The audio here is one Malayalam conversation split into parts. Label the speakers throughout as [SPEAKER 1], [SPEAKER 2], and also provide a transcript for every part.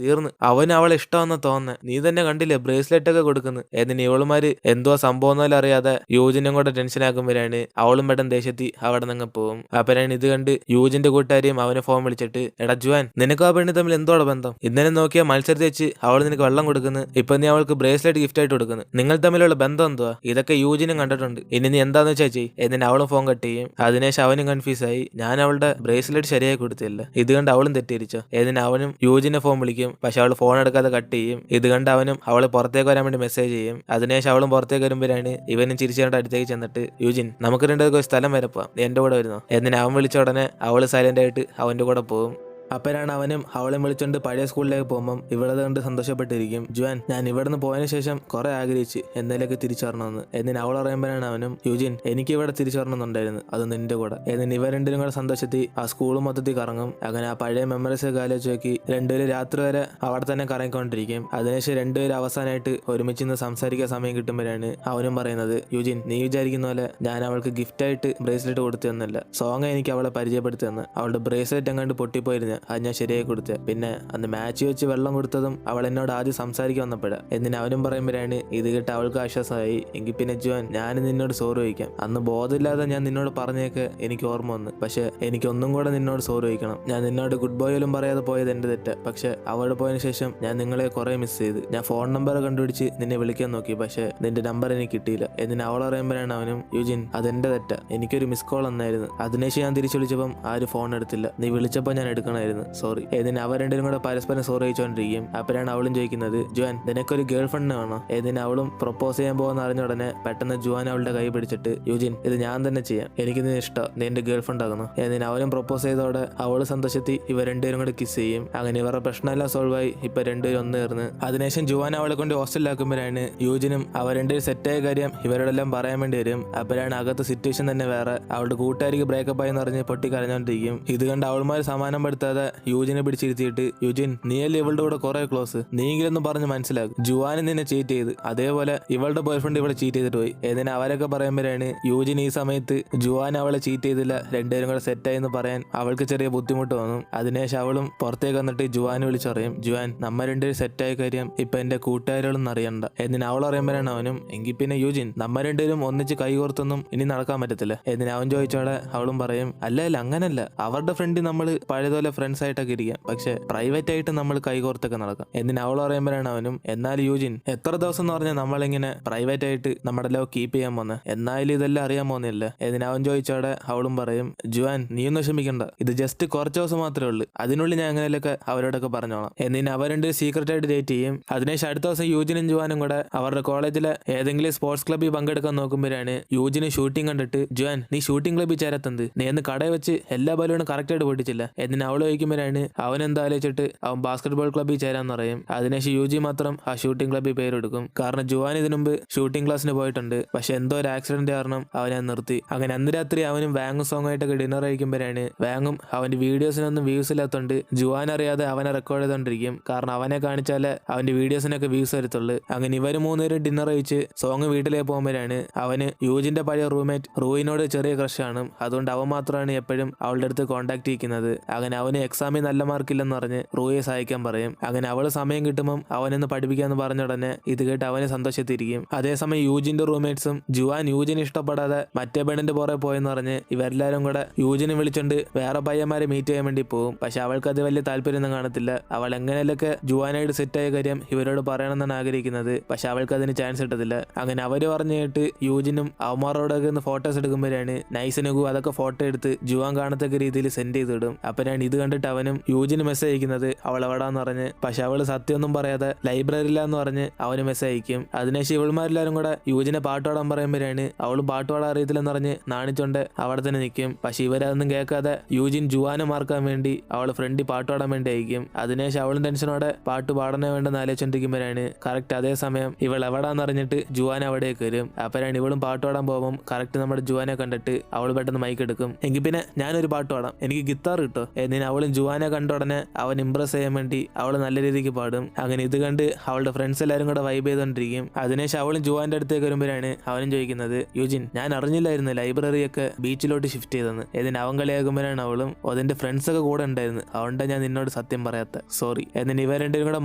[SPEAKER 1] തീർന്ന്. അവന് അവളെ ഇഷ്ടമെന്ന് തോന്നുന്നത്. നീ തന്നെ കണ്ടില്ലേ ബ്രേസ്ലെറ്റ് ഒക്കെ കൊടുക്കുന്നു. എന്നിന് ഇവളുമാര് എന്തോ സംഭവം അറിയാതെ യൂജിനും കൂടെ ടെൻഷൻ ആക്കുമ്പോഴാണ് അവളും പെട്ടെന്ന് ദേഷ്യത്തി അവിടെ നിന്ന് പോകും. അപ്പനാണ് ഇത് കണ്ട് യൂജിന്റെ കൂട്ടുകാരിയും അവനെ ഫോൺ വിളിച്ചിട്ട്, എടാ ജുവാൻ, നിനക്കും ആ പെണ്ണ് തമ്മിൽ എന്തോടെ ബന്ധം? ഇന്നലെ നോക്കിയാൽ മത്സരത്തിൽ വെച്ച് അവൾ നിനക്ക് വെള്ളം കൊടുക്കുന്നു, ഇപ്പൊ നീ അവൾക്ക് ബ്രേസ്ലെറ്റ് ഗിഫ്റ്റ് ആയിട്ട് കൊടുക്കുന്നു. നിങ്ങൾ തമ്മിലുള്ള ബന്ധം എന്തുവാ? ഇതൊക്കെ യൂജിനും കണ്ടിട്ടുണ്ട്. ഇനി നീ എന്താന്ന് വെച്ചാ ചെയ്യ്. എന്നിന് അവളും ഫോൺ കട്ട് ചെയ്യും. അതിനുശേഷം അവനും കൺഫ്യൂസ് ആയി. ഞാൻ അവളുടെ ബ്രേസ്ലെറ്റ് ശരിയായി കൊടുത്തില്ല. ഇത് കണ്ട് അവളും തെറ്റിയിരിച്ചോ. എന്നിന് അവനും യൂജിനെ ഫോൺ വിളിക്കും. പക്ഷെ അവൾ ഫോൺ എടുക്കാതെ കട്ട് ചെയ്യും. ഇത് കണ്ട് അവനും അവളെ പുറത്തേക്ക് വരാൻ വേണ്ടി മെസ്സേജ് ചെയ്യും. അതിനുശേഷം അവളും പുറത്തേക്ക് വരുമ്പോഴാണ് ഇവനും ചിരിച്ചുകൊണ്ട് അടുത്തേക്ക് ചെന്നിട്ട്, യൂജിൻ, നമുക്ക് രണ്ടുപേർക്ക് ഒരു സ്ഥലം വരെ പോവാം, നീ എന്റെ കൂടെ വരുന്നോ? എന്നിന് അവൻ വിളിച്ച ഉടനെ അവള് സൈലന്റ് ആയിട്ട് അവന്റെ കൂടെ പോകും. അപ്പനാണ് അവനും അവളെ വിളിച്ചോണ്ട് പഴയ സ്കൂളിലേക്ക് പോകുമ്പം ഇവളത് കണ്ട് സന്തോഷപ്പെട്ടിരിക്കും. ജുവാൻ, ഞാൻ ഇവിടുന്ന് പോയതിനു ശേഷം കുറെ ആഗ്രഹിച്ച് എന്നതിലേക്ക് തിരിച്ചു വരണമെന്ന്. എന്നിന് അവൾ അറിയുമ്പോഴാണ് അവനും, യൂജിൻ, എനിക്ക് ഇവിടെ തിരിച്ചു വരണമെന്നുണ്ടായിരുന്നു, അത് നിന്റെ കൂടെ. എന്നിന് ഇവ രണ്ടിനും കൂടെ സന്തോഷത്തിൽ ആ സ്കൂൾ മൊത്തത്തിൽ കറങ്ങും. അങ്ങനെ ആ പഴയ മെമ്മറീസ് കാലിച്ച് നോക്കി രണ്ടുപേരും രാത്രി വരെ അവിടെ തന്നെ കറങ്ങിക്കൊണ്ടിരിക്കും. അതിനുശേഷം രണ്ടുപേരും അവസാനമായിട്ട് ഒരുമിച്ച് നിന്ന് സംസാരിക്കാൻ സമയം കിട്ടുമ്പോഴാണ് അവനും പറയുന്നത്, യൂജിൻ, നീ വിചാരിക്കുന്ന പോലെ ഞാൻ അവൾക്ക് ഗിഫ്റ്റായിട്ട് ബ്രേസ്ലെറ്റ് കൊടുത്തു തന്നല്ല, സോങ് എനിക്ക് അവളെ പരിചയപ്പെടുത്തി തന്ന്. അവളുടെ ബ്രേസ്ലെറ്റ് എങ്ങാണ്ട് പൊട്ടിപ്പോയിരുന്നു, അത് ഞാൻ ശരിയായി കൊടുത്തത്. പിന്നെ അന്ന് മാച്ച് വെച്ച് വെള്ളം കൊടുത്തതും അവൾ എന്നോട് ആദ്യം സംസാരിക്കാൻ വന്നപ്പോഴാണ്. എന്നിന് അവനും പറയുമ്പോഴാണ് ഇത് കേട്ട് അവൾക്ക് ആശ്വാസമായി. എങ്കിൽ പിന്നെ ജുവാൻ, ഞാൻ നിന്നോട് സോറി ചോദിക്കാം. അന്ന് ബോധമില്ലാതെ ഞാൻ നിന്നോട് പറഞ്ഞേക്ക് എനിക്ക് ഓർമ്മ വന്നു. പക്ഷെ എനിക്കൊന്നും കൂടെ നിന്നോട് സോറി ചോദിക്കണം. ഞാൻ നിന്നോട് ഗുഡ് ബോയിലും പറയാതെ പോയത് എന്റെ തെറ്റ്. പക്ഷെ അവിടെ പോയതിനു ശേഷം ഞാൻ നിങ്ങളെ കുറെ മിസ് ചെയ്ത്. ഞാൻ ഫോൺ നമ്പർ കണ്ടുപിടിച്ച് നിന്നെ വിളിക്കാൻ നോക്കി, പക്ഷെ നിന്റെ നമ്പർ എനിക്ക് കിട്ടിയില്ല. എന്നിന് അവൾ പറയുമ്പോഴാണ് അവനും, യൂജിൻ, അതെന്റെ തെറ്റാ, എനിക്കൊരു മിസ് കോൾ വന്നായിരുന്നു. അതിനുശേഷം ഞാൻ തിരിച്ചു വിളിച്ചപ്പം ആരും ഫോൺ എടുത്തില്ല. നീ വിളിച്ചപ്പോൾ ഞാൻ എടുക്കണമായിരുന്നു, സോറി. എന്നിന് അവർ രണ്ടും കൂടെ പരസ്പരം സോറി ചോദിച്ചുകൊണ്ടിരിക്കും. അപ്പോഴാണ് അവളും ചോദിക്കുന്നത്, ജുവാൻ, നിനക്കൊരു ഗേൾ ഫ്രണ്ട് വേണോ? എന്നിന് അവളും പ്രപ്പോസ് ചെയ്യാൻ പോകുന്ന അറിഞ്ഞ ഉടനെ പെട്ടെന്ന് ജുവാൻ അവളുടെ കൈ പിടിച്ചിട്ട്, യൂജിൻ, ഇത് ഞാൻ തന്നെ ചെയ്യാം, എനിക്ക് നീ ഇഷ്ടം, നീ എന്റെ ഗേൾ ഫ്രണ്ട് ആകുന്നു. എന്നിന് അവനും പ്രപ്പോസ് ചെയ്തോടെ അവള് സന്തോഷത്തിൽ ഇവർ രണ്ടുപേരും കൂടെ കിസ് ചെയ്യും. അങ്ങനെ ഇവരുടെ പ്രശ്നമെല്ലാം സോൾവ് ആയി. ഇപ്പൊ രണ്ടുപേരും ഒന്ന് ചേർന്ന്. അതിനുശേഷം ജുവാൻ അവളെ കൊണ്ട് ഹോസ്റ്റലിലാക്കുമ്പോഴാണ് യൂജിനും അവർ രണ്ടുപേരും സെറ്റായ കാര്യം ഇവരോടെല്ലാം പറയാൻ വേണ്ടി വരും. അപ്പോഴാണ് അകത്ത് സിറ്റുവേഷൻ തന്നെ വേറെ. അവളുടെ കൂട്ടുകാരിക്ക് ബ്രേക്കപ്പ് ആയി പറഞ്ഞ് പൊട്ടി കരഞ്ഞോണ്ടിരിക്കും. ഇത് കണ്ട് അവളുമാർ സമാനം പെടുത്താതെ യൂജിനെ പിടിച്ചിരുത്തിയിട്ട്, യൂജിൻ, നീയല്ലേ ഇവളുടെ കൂടെ കുറെ ക്ലോസ്, നീങ്കിലൊന്നും പറഞ്ഞ് മനസ്സിലാക്കും. ജുവാനും നിന്നെ ചീറ്റ് ചെയ്ത്, അതേപോലെ ഇവളുടെ ബോയ് ഫ്രണ്ട് ഇവളെ ചീറ്റ് ചെയ്തിട്ട് പോയി. എന്നിന് അവരൊക്കെ പറയുമ്പോഴാണ് യൂജിൻ ഈ സമയത്ത് ജുവാൻ അവളെ ചീറ്റ് ചെയ്തില്ല, രണ്ടുപേരും കൂടെ സെറ്റായി എന്ന് പറയാൻ അവൾക്ക് ചെറിയ ബുദ്ധിമുട്ട് തോന്നും. അതിനുശേഷം അവളും പുറത്തേക്ക് വന്നിട്ട് ജുവാനെ വിളിച്ചറിയും, ജുവാൻ, നമ്മ രണ്ടുപേരും സെറ്റായ കാര്യം ഇപ്പൊ എന്റെ കൂട്ടുകാരികളൊന്നും അറിയണ്ട. എന്നിന് അവൾ അറിയുമ്പോഴാണ് അവനും, എങ്കിൽ പിന്നെ യൂജിൻ, നമ്മ രണ്ടുപേരും ഒന്നിച്ച് കൈകോർത്തൊന്നും ഇനി നടക്കാൻ പറ്റത്തില്ല. എന്നിന് അവൻ ചോദിച്ചോടെ അവളും പറയും, അല്ല അങ്ങനല്ല, അവരുടെ ഫ്രണ്ട് നമ്മൾ പഴയതുപോലെ ഫ്രണ്ട്സ് ആയിട്ടൊക്കെ ഇരിക്കാം, പക്ഷെ പ്രൈവറ്റ് ആയിട്ട് നമ്മൾ കൈകോർത്തൊക്കെ നടക്കാം. എന്നിന് അവൾ പറയുമ്പോഴാണ് അവനും, എന്നാൽ യൂജിൻ, എത്ര ദിവസം എന്ന് പറഞ്ഞാൽ നമ്മളിങ്ങനെ പ്രൈവറ്റ് ആയിട്ട് നമ്മുടെ ലവ് കീപ്പ് ചെയ്യാൻ പോന്നെ, എന്നാലും ഇതെല്ലാം അറിയാൻ പോകുന്നില്ല. എന്നിന് അവൻ ചോദിച്ചോടെ അവളും പറയും, ജുവാൻ, നീയൊന്നും വിഷമിക്കണ്ട, ഇത് ജസ്റ്റ് കുറച്ച് ദിവസം മാത്രമേ ഉള്ളൂ, അതിനുള്ളിൽ ഞാൻ എങ്ങനെയൊക്കെ അവരോടൊക്കെ പറഞ്ഞോളാം. എന്നിന് അവർ രണ്ട് സീക്രട്ട് ആയിട്ട് ഡേറ്റ് ചെയ്യും. അതിനുശേഷം അടുത്ത ദിവസം യൂജിനും ജുവാനും കൂടെ അവരുടെ കോളേജിലെ ഏതെങ്കിലും സ്പോർട്സ് ക്ലബ്ബിൽ പങ്കെടുക്കാൻ നോക്കുമ്പോഴാണ് യൂജിന് ഷൂട്ടിംഗ് കണ്ടിട്ട്, ജുവാൻ, നീ ഷൂട്ടിംഗ് ക്ലബ്ബിൽ ചേരത്തന്ത്, നീ എന്ന് കടയിൽ വെച്ച് എല്ലാ ബലൂണും കറക്റ്റ് ആയിട്ട് പൊട്ടിച്ചില്ല. എന്നിന് അവൾ ചോദിക്കുമ്പോഴാണ് അവൻ എന്താ ആലോചിച്ചിട്ട് അവൻ ബാസ്കറ്റ്ബോൾ ക്ലബ്ബിൽ ചേരാന്ന് പറയും. അതിനുശേഷം യൂജി മാത്രം ആ ഷൂട്ടിംഗ് ക്ലബ്ബിൽ പേരെടുക്കും. കാരണം ജുവാൻ ഇതിനു മുമ്പ് ഷൂട്ടിംഗ് ക്ലാസ്സിന് പോയിട്ടുണ്ട്, പക്ഷെ എന്തോ ഒരു ആക്സിഡന്റ് കാരണം അവനെ നിർത്തി. അങ്ങനെ അന്ന് രാത്രി അവനും വാങ്ങും സോങ് ആയിട്ടൊക്കെ ഡിന്നർ കഴിക്കുമ്പോഴാണ് വാങ്ങും അവന്റെ വീഡിയോസിനൊന്നും വ്യൂസ് ഇല്ലാത്തതുകൊണ്ട് ജുവാൻ അറിയാതെ അവനെ റെക്കോർഡ് ചെയ്തോണ്ടിരിക്കും. കാരണം അവനെ കാണിച്ചാലേ അവന്റെ വീഡിയോസിനൊക്കെ വ്യൂസ് വരത്തുള്ളൂ. അങ്ങനെ ഇവര് മൂന്നുപേരും ഡിന്നർ കഴിച്ച് സോങ് വീട്ടിലേക്ക് പോകുമ്പോഴാണ് അവന് യൂജിന്റെ പഴയ റൂംമേറ്റ് റൂയിനോട് ചെറിയ ക്രഷ് ആണ്. അതുകൊണ്ട് അവൻ മാത്രമാണ് എപ്പോഴും അവളുടെ അടുത്ത് കോൺടാക്ട് ചെയ്യുന്നത്. അങ്ങനെ അവന് എക്സാമിൽ നല്ല മാർക്കില്ലെന്ന് പറഞ്ഞ് റൂയെ സഹായിക്കാൻ പറയും. അങ്ങനെ അവള് സമയം കിട്ടുമ്പോൾ അവനൊന്ന് പഠിപ്പിക്കാന്ന് പറഞ്ഞ ഉടനെ ഇത് കേട്ട് അവന് സന്തോഷത്തിരിക്കും. അതേസമയം യൂജിന്റെ റൂംമേറ്റ്സും ജുവാൻ യൂജിനെ ഇഷ്ടപ്പെടാതെ മറ്റേ പെണ്ണിന്റെ പുറകെ പോയെന്ന് പറഞ്ഞ് ഇവരെല്ലാരും കൂടെ യൂജിനെ വിളിച്ചോണ്ട് വേറെ പയ്യന്മാരെ മീറ്റ് ചെയ്യാൻ വേണ്ടി പോകും. പക്ഷെ അവൾക്ക് അത് വലിയ താല്പര്യമൊന്നും കാണത്തില്ല. അവൾ എങ്ങനെയൊക്കെ ജുവാനായിട്ട് സെറ്റായ കാര്യം ഇവരോട് പറയണമെന്നാണ് ആഗ്രഹിക്കുന്നത്. പക്ഷെ അവൾക്ക് അതിന് ചാൻസ് കിട്ടത്തില്ല. അങ്ങനെ അവര് പറഞ്ഞു കേട്ട് യൂജിനും അവന്മാരോടൊക്കെ ഒന്ന് ഫോട്ടോസ് എടുക്കുമ്പോഴാണ് നൈസനുകു അതൊക്കെ ഫോട്ടോ എടുത്ത് ജുവാൻ കാണത്തക്ക രീതിയിൽ സെൻഡ് ചെയ്തിടും. അപ്പനാണ് ഇത് കണ്ടിട്ട് അവനും യൂജിന് മെസ്സേജ് അയക്കുന്നത് അവൾ എവിടാന്ന് പറഞ്ഞ്. പക്ഷെ അവള് സത്യമൊന്നും പറയാതെ ലൈബ്രറിയിലാന്ന് പറഞ്ഞ് അവന് മെസ്സേജ് അയക്കും. അതിനുശേഷം ഇവൾമാരെല്ലാരും കൂടെ യൂജിനെ പാട്ട് പാടാൻ പറയുമ്പോഴാണ് അവള് പാട്ട് പാടാൻ അറിയത്തില്ലെന്ന് പറഞ്ഞ് നാണിച്ചോണ്ട് അവിടെ തന്നെ നിൽക്കും. പക്ഷെ ഇവരതൊന്നും കേൾക്കാതെ യൂജിൻ ജുവാനെ മാർക്കാൻ വേണ്ടി അവളെ ഫ്രണ്ടിൽ പാട്ട് പാടാൻ വേണ്ടി അയക്കും. അതിനുശേഷം അവളും ടെൻഷനോടെ പാട്ട് പാടണേ വേണ്ടെന്ന് ആലോചിച്ചോണ്ടിരിക്കുമ്പോഴാണ് കറക്റ്റ് അതേ സമയം ഇവൾ എവിടാന്ന് അറിഞ്ഞിട്ട് ജുവാൻ അവിടേക്ക് വരും. അപ്പോഴാണ് ഇവളും പാട്ട് പാടാൻ പോകുമ്പോൾ കറക്റ്റ് നമ്മുടെ ജുവാനെ കണ്ടിട്ട് അവൾ പെട്ടെന്ന് മൈക്ക് എടുക്കും. എങ്കിൽ പിന്നെ ഞാനൊരു പാട്ട് പാടാം, എനിക്ക് ഗിത്താർ കിട്ടോ? എന്നിന് അവൾ അവളും ജുവാനെ കണ്ട ഉടനെ അവൻ ഇംപ്രസ് ചെയ്യാൻ വേണ്ടി അവൾ നല്ല രീതിക്ക് പാടും. അങ്ങനെ ഇത് കണ്ട് അവളുടെ ഫ്രണ്ട്സ് എല്ലാവരും കൂടെ വൈബ് ചെയ്തോണ്ടിരിക്കും. അതിനുശേഷം അവളും ജുവാന്റെ അടുത്തേക്ക് വരുമ്പോഴാണ് അവനും ചോദിക്കുന്നത്, യൂജിൻ ഞാൻ അറിഞ്ഞില്ലായിരുന്നു ലൈബ്രറിയൊക്കെ ബീച്ചിലോട്ട് ഷിഫ്റ്റ് ചെയ്തെന്ന്. ഇതിന് അവൻ കളിയാക്കുമ്പോഴാണ് അവളും അതിന്റെ ഫ്രണ്ട്സ് ഒക്കെ കൂടെ ഉണ്ടായിരുന്നു, അതുകൊണ്ട് ഞാൻ നിന്നോട് സത്യം പറയാത്ത, സോറി. എന്നിട്ട് ഇവർ രണ്ടും കൂടെ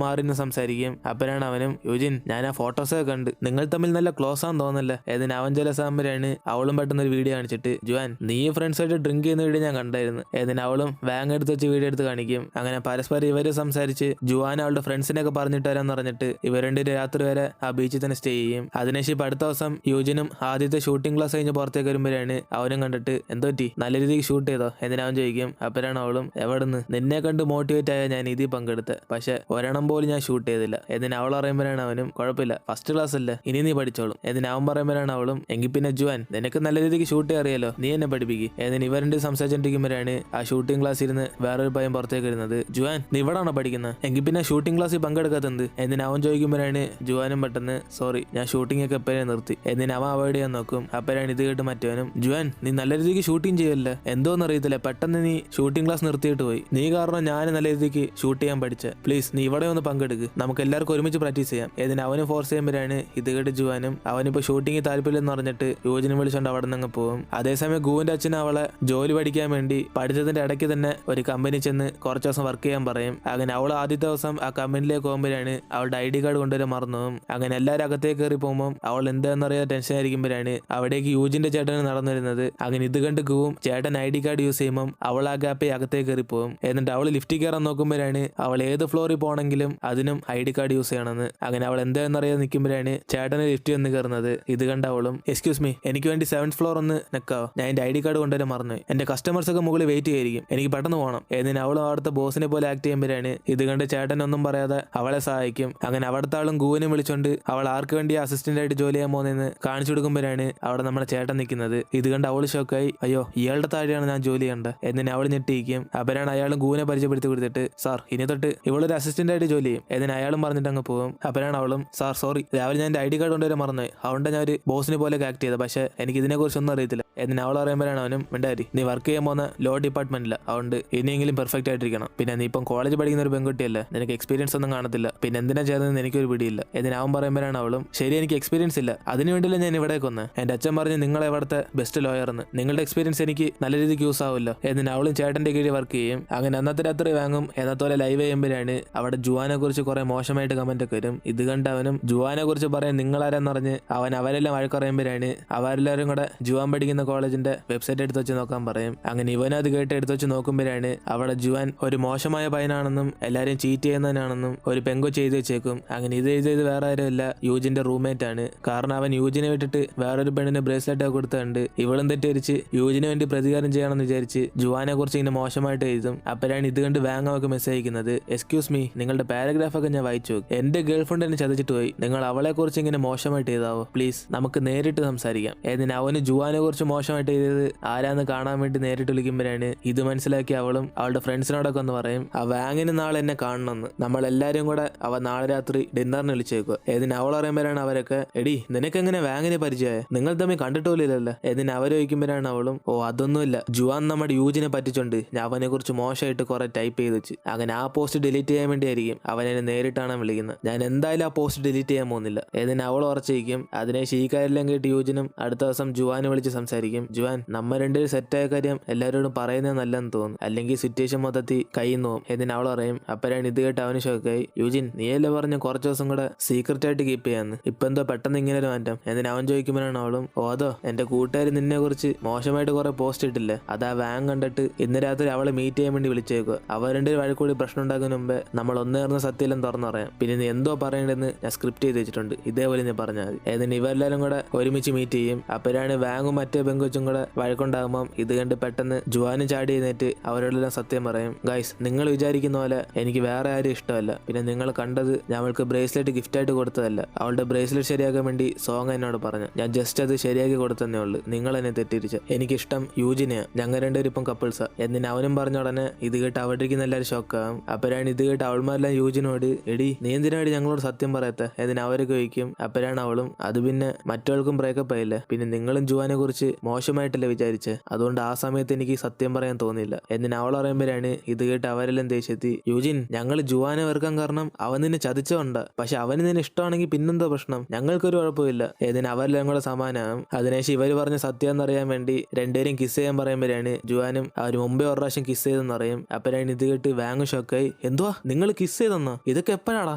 [SPEAKER 1] മാറി നിന്ന് സംസാരിക്കും. അപ്പോഴാണ് അവനും, യൂജിൻ ഞാൻ ആ ഫോട്ടോസൊക്കെ കണ്ട് നിങ്ങൾ തമ്മിൽ നല്ല ക്ലോസ് ആണെന്ന് തോന്നല്ലേ. ഇതിന് അവൻ ചില സാമ്പരാണ് അവളും പെട്ടെന്ന് ഒരു വീഡിയോ കാണിച്ചിട്ട്, ജുവാൻ നീ ഫ്രണ്ട്സായിട്ട് ഡ്രിങ്ക് ചെയ്യുന്ന വീഡിയോ ഞാൻ കണ്ടായിരുന്നു. ഇതിന് അവളും വാങ് എടുത്ത് വെച്ച് വീഡിയോ എടുത്ത് കാണിക്കും. അങ്ങനെ പരസ്പരം ഇവര് സംസാരിച്ച് ജുവാൻ അവളുടെ ഫ്രണ്ട്സിനെയൊക്കെ പറഞ്ഞിട്ട് വരാന്ന് പറഞ്ഞിട്ട് ഇവർ രണ്ടും രാത്രി വരെ ആ ബീച്ചിൽ തന്നെ സ്റ്റേ ചെയ്യും. അതിനുശേഷം അടുത്ത ദിവസം യൂജിനും ആദ്യത്തെ ഷൂട്ടിംഗ് ക്ലാസ് കഴിഞ്ഞ് പുറത്തേക്ക് വരുമ്പോഴാണ് അവനും കണ്ടിട്ട് എന്തോ പറ്റി നല്ല രീതിക്ക് ഷൂട്ട് ചെയ്തോ എന്തിനാവൻ ചോദിക്കും. അപ്പോഴാണ് അവളും, എവിടുന്ന് നിന്നെ കണ്ട് മോട്ടിവേറ്റ് ആയ ഞാൻ ഇതിൽ പങ്കെടുത്ത്, പക്ഷെ ഒരെണ്ണം പോലും ഞാൻ ഷൂട്ട് ചെയ്തില്ല. എന്നിന് അവൾ പറയുമ്പോഴാണ് അവനും, കുഴപ്പമില്ല ഫസ്റ്റ് ക്ലാസ് അല്ലേ ഇനി നീ പഠിച്ചോളും. എന്നിന് അവൻ പറയുമ്പോഴാണ് അവളും, എങ്കിൽ പിന്നെ ജുവാൻ നിനക്ക് നല്ല രീതിക്ക് ഷൂട്ട് അറിയാലോ നീ എന്നെ പഠിപ്പിക്കും. എന്നിന് ഇവരുടെ സംസാരിച്ചോണ്ടിരിക്കുമ്പോഴാണ് ആ ഷൂട്ടിംഗ് ക്ലാസ്സിൽ ഇരുന്ന് വേറൊരു പയ്യൻ പുറത്തേക്ക് വരുന്നത്. ജുവാൻ നീ ഇവിടാണോ പഠിക്കുന്നത്, എങ്കിൽ പിന്നെ ഷൂട്ടിംഗ് ക്ലാസ്സിൽ പങ്കെടുക്കാത്തത്. എന്നിന് അവൻ ചോദിക്കുമ്പോഴാണ് ജുവാനും പെട്ടെന്ന്, സോറി ഞാൻ ഷൂട്ടിംഗ് ഒക്കെ എപ്പോഴേ നിർത്തി. എന്നിന് അവൻ അവോയ്ഡ് ചെയ്യാൻ നോക്കും. അപ്പോഴാണ് ഇത് കേട്ട് മറ്റവനും, ജുവാൻ നീ നല്ല രീതിക്ക് ഷൂട്ടിംഗ് ചെയ്യല്ലേ, എന്തോന്ന് അറിയത്തില്ല പെട്ടെന്ന് നീ ഷൂട്ടിംഗ് ക്ലാസ് നിർത്തിയിട്ട് പോയി. നീ കാരണം ഞാൻ നല്ല രീതിക്ക് ഷൂട്ട് ചെയ്യാൻ പഠിച്ച, പ്ലീസ് നീ ഇവിടെ ഒന്ന് പങ്കെടുക്ക്, നമുക്ക് എല്ലാവർക്കും ഒരുമിച്ച് പ്രാക്ടീസ് ചെയ്യാം. ഇതിന് അവന് ഫോഴ്സ് ചെയ്യുമ്പോഴാണ് ഇത് കേട്ട് ജുവാനും അവനിപ്പോ ഷൂട്ടിംഗ് താല്പര്യം പറഞ്ഞിട്ട് യൂജിനെ വിളിച്ചോണ്ട് അവിടെ നിന്ന് പോകും. അതേസമയം ഗുവിന്റെ അച്ഛൻ അവളെ ജോലി പഠിക്കാൻ വേണ്ടി പഠിച്ചതിന്റെ ഇടയ്ക്ക് തന്നെ ഒരു കമ്പനി ചെന്ന് കുറച്ച് ദിവസം വർക്ക് ചെയ്യാൻ പറയും. അങ്ങനെ അവൾ ആദ്യത്തെ ദിവസം ആ കമ്പനിയിലേക്ക് പോകുമ്പോഴാണ് അവളുടെ ID കാർഡ് കൊണ്ടുവരാൻ മറന്നു. അങ്ങനെ എല്ലാവരും അകത്തേക്ക് കയറി പോകുമ്പോൾ അവൾ എന്താണെന്നറിയാതെ ടെൻഷൻ ആയിരിക്കുമ്പോഴാണ് അവിടേക്ക് യൂജിന്റെ ചേട്ടന് നടന്നു വരുന്നത്. അങ്ങനെ ഇത് കണ്ട് ഗുവും ചേട്ടൻ ID കാർഡ് യൂസ് ചെയ്യുമ്പോൾ അവൾ ആ ഗ്യാപ്പിൽ അകത്തേക്ക് കയറി പോകും. എന്നിട്ട് അവൾ ലിഫ്റ്റിൽ കയറാൻ നോക്കുമ്പോഴാണ് അവൾ ഏത് ഫ്ലോറിൽ പോകണമെങ്കിലും അതിനും ID കാർഡ് യൂസ് ചെയ്യണമെന്ന്. അങ്ങനെ അവൾ എന്താണെന്നറിയാതെ നിൽക്കുമ്പോഴാണ് ചേട്ടന് ലിഫ്റ്റ് വന്ന് കയറുന്നത്. ഇത് കണ്ട അവളും, എക്സ്ക്യൂസ് മീ എനിക്ക് വേണ്ടി 7th ഫ്ലോർ ഒന്ന് നിൽക്കാവോ, ഞാൻ എൻ്റെ ID കാർഡ് കൊണ്ടുവരാൻ മറന്നു, എന്റെ കസ്റ്റമേഴ്സ് ഒക്കെ മുകളിൽ വെയിറ്റ് ചെയ്യായിരിക്കും, എനിക്ക് പെട്ടെന്ന് പോകണം. എന്നിന് അവളും അവിടുത്തെ ബോസിനെ പോലെ ആക്ട് ചെയ്യുമ്പോഴാണ് ഇത് കണ്ട് ചേട്ടൻ ഒന്നും പറയാതെ അവളെ സഹായിക്കും. അങ്ങനെ അവിടുത്തെ ആളും ഗുവിനെ വിളിച്ചോണ്ട് അവൾ ആർക്ക് വേണ്ടി അസിസ്റ്റന്റ് ആയിട്ട് ജോലി ചെയ്യാൻ പോകുന്നതെന്ന് കാണിച്ചു കൊടുക്കുമ്പോഴാണ് അവിടെ നമ്മുടെ ചേട്ടൻ നിൽക്കുന്നത്. ഇത് കണ്ട് അവൾ ഷോക്കായി, അയ്യോ ഇയാളുടെ താഴെയാണ് ഞാൻ ജോലി ചെയ്യേണ്ടത്. എന്നിന് അവൾ ഞെട്ടിയിരിക്കും. അപ്പോഴാണ് അയാളും ഗുവിനെ പരിചയപ്പെടുത്തി കൊടുത്തിട്ട്, സാർ ഇനി തൊട്ട് ഇവളൊരു അസിസ്റ്റന്റ് ആയിട്ട് ജോലി ചെയ്യും. എന്നിന് അയാളും പറഞ്ഞിട്ട് അങ്ങ് പോകും. അപ്പോഴാണ് അവളും, സാർ സോറി രാവിലെ ഞാൻ എൻ്റെ ID കാർഡ് കൊണ്ടുവരാൻ മറന്നു, അതുകൊണ്ട് ഞാൻ ഒരു ബോസിനെ പോലെ ആക്ട് ചെയ്തത്, പക്ഷേ എനിക്ക് ഇതിനെ കുറിച്ച് ഒന്നും അറിയത്തില്ല. എന്നിന് അവൾ പറയുമ്പോഴാണ് അവനും, മിണ്ടാരി നീ വർക്ക് ചെയ്യാൻ പോകുന്ന ലോ ഡിപ്പാർട്ട്മെന്റില്ല, അതുകൊണ്ട് ഇനിയെങ്കിലും പെർഫെക്റ്റ് ആയിട്ടിരിക്കണം. പിന്നെ നീ ഇപ്പം കോളേജ് പഠിക്കുന്ന ഒരു പെൺകുട്ടിയല്ല, നിനക്ക് എക്സ്പീരിയൻസ് ഒന്നും കാണത്തില്ല, പിന്നെ എന്തിനാ ചെയ്തതെന്ന് എനിക്കൊരു പിടിയില്ല. എന്നിന് അവൻ പറയുമ്പോഴാണ് അവളും, ശരി എനിക്ക് എക്സ്പീരിയൻസ് ഇല്ല, അതിനു വേണ്ടിയില്ല ഞാൻ ഇവിടേക്ക് വന്ന്, എൻ്റെ അച്ഛൻ പറഞ്ഞ് നിങ്ങളെ ഇവിടുത്തെ ബെസ്റ്റ് ലോയർ എന്ന്, നിങ്ങളുടെ എക്സ്പീരിയൻസ് എനിക്ക് നല്ല രീതിക്ക് യൂസ് ആവുമല്ലോ. എന്നിന് അവളും ചേട്ടന്റെ കീഴിൽ വർക്ക് ചെയ്യും. അങ്ങനെ അന്നത്തെ രാത്രി വാങ്ങും. എന്നത്തോലെ ലൈവ് ചെയ്യുമ്പോഴാണ് അവിടെ ജുവാനെ കുറിച്ച് കുറെ മോശമായിട്ട് കമന്റ് ഒക്കെ വരും. ഇത് കണ്ട് അവനും ജുവാനെ കുറിച്ച് പറയാൻ നിങ്ങളാരെന്നറിഞ്ഞ് അവൻ അവരെല്ലാം വഴക്കറിയുമ്പോഴാണ് അവരെല്ലാവരും കൂടെ ജുവാൻ പഠിക്കുന്ന കോളേജിന്റെ വെബ്സൈറ്റ് എടുത്ത് വെച്ച് നോക്കാൻ പറയും. അങ്ങനെ ഇവനത് കേട്ട് എടുത്ത് വെച്ച് നോക്കുമ്പോഴാണ് അവിടെ ജുവാൻ ഒരു മോശമായ പയ്യനാണെന്നും എല്ലാവരും ചീറ്റ് ചെയ്യുന്നതിനാണെന്നും ഒരു പെങ്കൊച്ച് എഴുതി വെച്ചേക്കും. അങ്ങനെ ഇത് എഴുതിയത് വേറെ ആരുമല്ല, യൂജിന്റെ റൂംമേറ്റ് ആണ്. കാരണം അവൻ യൂജിനെ വിട്ടിട്ട് വേറൊരു പെണ്ണിന് ബ്രേസ്ലെറ്റ് ഒക്കെ കൊടുത്തുണ്ട്. ഇവളും തെറ്റിദ്ധരിച്ച് യൂജിന് വേണ്ടി പ്രതികാരം ചെയ്യണമെന്ന് വിചാരിച്ച് ജുവാനെ കുറിച്ച് ഇങ്ങനെ മോശമായിട്ട് എഴുതും. അപ്പോഴാണ് ഇത് കണ്ട് വാങ്ങൊക്കെ മെസ്സേജ് അയക്കുന്നത്, എക്സ്ക്യൂസ് മീ നിങ്ങളുടെ പാരഗ്രാഫ് ഒക്കെ ഞാൻ വായിച്ചു, എന്റെ ഗേൾ ഫ്രണ്ട് എന്നെ ചതച്ചിട്ട് പോയി, നിങ്ങൾ അവളെ കുറിച്ച് ഇങ്ങനെ മോശമായിട്ട് എഴുതാവോ, പ്ലീസ് നമുക്ക് നേരിട്ട് സംസാരിക്കാം. എന്നിന് അവന് ജുവാനെ കുറിച്ച് മോശമായിട്ട് എഴുതിയത് ആരാന്ന് കാണാൻ വേണ്ടി നേരിട്ട് വിളിക്കുമ്പോഴാണ് ഇത് മനസ്സിലാക്കി അവളും അവളുടെ ഫ്രണ്ട്സിനോടൊക്കെ ഒന്ന് പറയും, ആ വാങ്ങിന് നാളെ എന്നെ കാണണമെന്ന്, നമ്മളെല്ലാരും കൂടെ അവ നാളെ രാത്രി ഡിന്നറിന് വിളിച്ചേക്കുക. ഏതിന് അവൾ പറയുമ്പോഴാണ് അവരൊക്കെ, എടി നിനക്ക് എങ്ങനെ വാങ്ങിനെ പരിചയമായ, നിങ്ങൾ തമ്മിൽ കണ്ടിട്ടില്ലല്ലോ. ഏതിന് അവരൊഴിക്കുമ്പോഴാണ് അവളും, ഓ അതൊന്നുമില്ല, ജുവാൻ നമ്മുടെ യൂജിനെ പറ്റിച്ചുണ്ട് ഞാൻ അവനെ കുറിച്ച് മോശമായിട്ട് കുറെ ടൈപ്പ് ചെയ്ത് വെച്ച്, അങ്ങനെ ആ പോസ്റ്റ് ഡിലീറ്റ് ചെയ്യാൻ വേണ്ടിയായിരിക്കും അവൻ എന്നെ നേരിട്ടാണ് വിളിക്കുന്നത്, ഞാൻ എന്തായാലും ആ പോസ്റ്റ് ഡിലീറ്റ് ചെയ്യാൻ പോകുന്നില്ല. ഏതിന് അവൾ ഉറച്ചിരിക്കും. അതിനെ ഷീക്കാരെല്ലാം കേട്ട് യൂജിനും അടുത്ത ദിവസം ജുവാനെ വിളിച്ച് സംസാരിക്കും. ജുവാൻ നമ്മ രണ്ടുപേരും സെറ്റായ കാര്യം എല്ലാവരോടും പറയുന്നത് നല്ലെന്ന് തോന്നുന്നു, അല്ലെങ്കിൽ സിറ്റുവേഷൻ മൊത്തത്തിൽ കയ്യിന്ന് പോകും. എന്നിന് അവൾ പറയും. അപ്പോഴാണ് ഇത് കേട്ട് അവന് ഷോക്കായി, യൂജിൻ നീയല്ലേ പറഞ്ഞ കുറച്ച് ദിവസം കൂടെ സീക്രട്ട് ആയിട്ട് കീപ്പ് ചെയ്യാന്ന്, ഇപ്പൊ എന്തോ പെട്ടെന്ന് ഇങ്ങനെ ഒരു മാറ്റം. എന്നിന് അവൻ ചോദിക്കുമ്പോഴാണ് അവളും, ഓ അതോ എന്റെ കൂട്ടുകാർ നിന്നെ കുറിച്ച് മോശമായിട്ട് കുറെ പോസ്റ്റ് ഇട്ടില്ലേ, അതാ വാങ് കണ്ടിട്ട് ഇന്ന് രാത്രി അവളെ മീറ്റ് ചെയ്യാൻ വേണ്ടി വിളിച്ചേക്കുക, അവർ രണ്ടുപേരും വഴക്കൂടി പ്രശ്നം ഉണ്ടാക്കുന്നതിന് മുമ്പേ നമ്മൾ ഒന്നേർന്ന സത്യമെല്ലാം തുറന്നു പറയാം, പിന്നെ നീ എന്തോ പറയേണ്ടതെന്ന് ഞാൻ സ്ക്രിപ്റ്റ് ചെയ്ത് വെച്ചിട്ടുണ്ട്, ഇതേപോലെ നീ പറഞ്ഞാൽ മതി. ഏതിന് ഇവരെല്ലാരും കൂടെ ഒരുമിച്ച് മീറ്റ് ചെയ്യും. അപ്പോഴാണ് വാങ്ങും മറ്റേ പെങ്കൊച്ചും കൂടെ വഴക്കുണ്ടാകുമ്പോൾ ഇത് കണ്ട് പെട്ടെന്ന് ജുവാനും ചാടി എഴുന്നേറ്റ് അവരോടെല്ലാം സത്യം പറയും. ഗൈസ് നിങ്ങൾ വിചാരിക്കുന്ന പോലെ എനിക്ക് വേറെ ആരും ഇഷ്ടമല്ല, പിന്നെ നിങ്ങൾ കണ്ടത് ഞങ്ങൾക്ക് ബ്രേസ്ലെറ്റ് ഗിഫ്റ്റ് ആയിട്ട് കൊടുത്തതല്ല, അവളുടെ ബ്രേസ്ലെറ്റ് ശരിയാക്കാൻ വേണ്ടി സോങ് എന്നോട് പറഞ്ഞു, ഞാൻ ജസ്റ്റ് അത് ശരിയാക്കി കൊടുത്തതന്നേ ഉള്ളൂ, നിങ്ങൾ എന്നെ തെറ്റിരിച്ച, എനിക്കിഷ്ടം യൂജിനെയാ, ഞങ്ങൾ രണ്ടുപേരും ഇപ്പം കപ്പിൾസാ. എന്നിന് അവനും പറഞ്ഞ ഉടനെ ഇത് കേട്ട് അവിടെ ഇരിക്കുന്ന എല്ലാവരും ഷോക്കാവും. അപ്പോഴാണ് ഇത് കേട്ട് അവൾമാരെല്ലാം യൂജിനോട്, എടി നീ എന്തിനാടി ഞങ്ങളോട് സത്യം പറയത്ത, എന്നിന് അവരൊക്കെ ചോദിക്കും. അപ്പോഴാണ് അവളും, അത് പിന്നെ മറ്റവൾക്കും ബ്രേക്കപ്പ് ആയില്ലേ, പിന്നെ നിങ്ങളും ജുവാനെ കുറിച്ച് മോശമായിട്ടല്ലേ വിചാരിച്ച്, അതുകൊണ്ട് ആ സമയത്ത് എനിക്ക് സത്യം പറയാൻ തോന്നിയില്ല. എന്നിന് അവൾ പറയുമ്പോഴാണ് ഇത് കേട്ട് അവരെല്ലാം ദേഷ്യത്തി യൂജിൻ ഞങ്ങൾ ജുവാനെ വെറുക്കാൻ കാരണം അവൻ നിന്നെ ചതിച്ചോണ്ട, പക്ഷെ അവന് നിന്നെ ഇഷ്ടമാണെങ്കിൽ പിന്നെന്തോ പ്രശ്നം, ഞങ്ങൾക്കൊരു കുഴപ്പമില്ല. ഏതിന് അവരെല്ലാം കൂടെ സമാനാകും. അതിനുശേഷം ഇവര് പറഞ്ഞ സത്യം എന്നറിയാൻ വേണ്ടി രണ്ടുപേരും കിസ് ചെയ്യാൻ പറയുമ്പോഴാണ് ജുവാനും അവർ മുമ്പേ ഒരു പ്രാവശ്യം കിസ് ചെയ്തെന്ന് പറയും. അപ്പോഴാണ് ഇത് കേട്ട് വാങ് ഷോക്കായി എന്തുവാ നിങ്ങൾ കിസ് ചെയ്തെന്നോ, ഇതൊക്കെ എപ്പോഴാടാ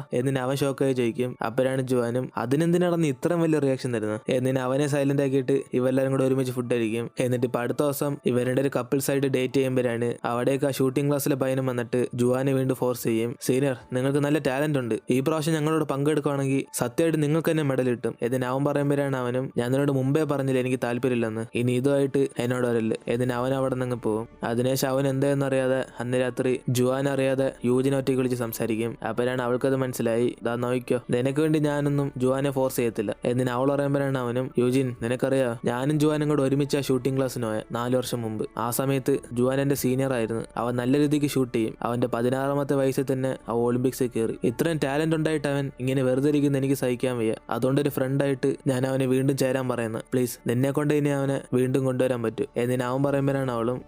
[SPEAKER 1] എന്നിന് അവൻ ഷോക്കായി ചോദിക്കും. അപ്പോഴാണ് ജുവാനും അതിനെന്തിനാണ് നീ ഇത്രയും വലിയ റിയാക്ഷൻ തരുന്നത് എന്നിന് അവനെ സൈലന്റ് ആക്കിയിട്ട് ഇവരെല്ലാരും കൂടെ ഒരുമിച്ച് ഫുഡ് കഴിക്കും. എന്നിട്ട് ഇപ്പൊ അടുത്ത ദിവസം ഇവരുടെ ഒരു കപ്പിൾസ് ആയിട്ട് ഡേറ്റ് ചെയ്യുമ്പോഴാണ് അവിടേക്ക് ആ ഷൂട്ടിംഗ് ക്ലാസ്സിലെ പയ്യനും വന്നിട്ട് ജുവാനെ വീണ്ടും ഫോഴ്സ് ചെയ്യും. സീനിയർ നിങ്ങൾക്ക് നല്ല ടാലന്റ് ഉണ്ട്, ഈ പ്രാവശ്യം ഞങ്ങളോട് പങ്കെടുക്കുകയാണെങ്കിൽ സത്യമായിട്ട് നിങ്ങൾക്ക് തന്നെ മെഡൽ കിട്ടും. ഇതിന് അവൻ പറയുമ്പോഴാണ് അവനും ഞാൻ നിന്നോട് മുമ്പേ പറഞ്ഞില്ല എനിക്ക് താല്പര്യമില്ലെന്ന്, ഇനി ഇതുമായിട്ട് എന്നോട് വരല്. ഇതിന് അവൻ അവിടെ നിന്ന് പോകും. അതിനുശേഷം അവൻ എന്തായെന്ന് അറിയാതെ അന്ന് രാത്രി ജുവാൻ അറിയാതെ യൂജിനെ ഒറ്റയ്ക്ക് വിളിച്ച് സംസാരിക്കും. അപ്പോഴാണ് അവൾക്കത് മനസ്സിലായി, ഇതാ നോക്കിക്കോ നിനക്ക് വേണ്ടി ഞാനൊന്നും ജുവാനെ ഫോഴ്സ് ചെയ്യത്തില്ല എന്നിന് അവൾ പറയുമ്പോഴാണ് അവനും യൂജിൻ നിനക്കറിയാം ഞാനും ജുവാനും കൂടെ ഒരുമിച്ച് ആ ഷൂട്ടിംഗ് ക്ലാസ്സിന് പോയ 4 വർഷം മുമ്പ്. ആ സമയത്ത് ജുവാൻ എന്റെ സീനിയർ ആയിരുന്നു. അവൻ നല്ല രീതിക്ക് ഷൂട്ട് ചെയ്യും. അവന്റെ 16ാമത്തെ വയസ്സിൽ തന്നെ അവൻ ഒളിമ്പിക്സിൽ കയറി. ഇത്രയും ടാലന്റ് ഉണ്ടായിട്ട് അവൻ ഇങ്ങനെ വെറുതെ ഇരിക്കുന്ന എനിക്ക് സഹിക്കാൻ വയ്യ. അതുകൊണ്ട് ഒരു ഫ്രണ്ടായിട്ട് ഞാൻ അവനെ വീണ്ടും ചേരാൻ പറയുന്നത്, പ്ലീസ് നിന്നെ കൊണ്ട് ഇനി അവനെ വീണ്ടും കൊണ്ടുവരാൻ പറ്റും എന്നിന് അവൻ പറയുമ്പോഴാണ് അവളും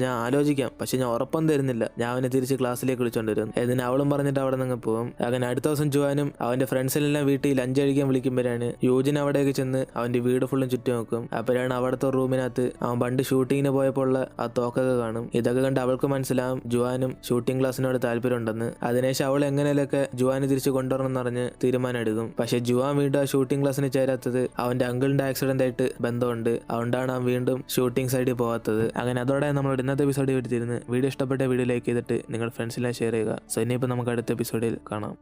[SPEAKER 1] ഞാൻ ആലോചിക്കാം, പക്ഷെ ഞാൻ ഉറപ്പൊന്നും തരുന്നില്ല ഞാൻ അവനെ തിരിച്ച് ക്ലാസ്സിലേക്ക് വിളിച്ചോണ്ടിരും എന്നിന് അവളും പറഞ്ഞിട്ട് അവിടെ നിന്ന് പോകും. അങ്ങനെ അടുത്ത ദിവസം ജുവാനും അവന്റെ ഫ്രണ്ട്സിനെല്ലാം വീട്ടിൽ ലഞ്ച് കഴിക്കാൻ വിളിക്കുമ്പോഴാണ് യൂജിൻ അവിടേക്ക് ചെന്ന് അവന്റെ വീട് ഫുള്ളും ചുറ്റും നോക്കും. അപ്പോഴാണ് അവിടുത്തെ റൂമിനകത്ത് അവൻ പണ്ട് ഷൂട്ടിങ്ങിന് പോയപ്പോൾ ഉള്ള ആ തോക്കൊക്കെ കാണും. ഇതൊക്കെ കണ്ട് അവൾക്ക് മനസ്സിലാവും ജുവാനും ഷൂട്ടിംഗ് ക്ലാസ്സിനോട് താല്പര്യം ഉണ്ടെന്ന്. അതിനുശേഷം അവൾ എങ്ങനെയൊക്കെ ജുവാനെ തിരിച്ച് കൊണ്ടുവരണം എന്ന് പറഞ്ഞ് തീരുമാനം എടുക്കും. പക്ഷെ ജുവാൻ വീണ്ടും ആ ഷൂട്ടിംഗ് ക്ലാസ്സിന് ചേരാത്തത് അവന്റെ അങ്കിളിന്റെ ആക്സിഡന്റ് ആയിട്ട് ബന്ധമുണ്ട്. അതുകൊണ്ടാണ് അവൻ വീണ്ടും ഷൂട്ടിംഗ് സൈഡിൽ പോകാത്തത്. അങ്ങനെ അതോടെ നമ്മൾ ഇന്നത്തെ എപ്പിസോഡിൽ വരുത്തിരുന്നു. വീഡിയോ ഇഷ്ടപ്പെട്ട വീഡിയോ ലൈക്ക് ചെയ്തിട്ട് നിങ്ങൾ ഫ്രണ്ട്സിനെ ഷെയർ ചെയ്യുക. സോ ഇനിയിപ്പോൾ നമുക്ക് അടുത്ത എപ്പിസോഡിൽ കാണാം.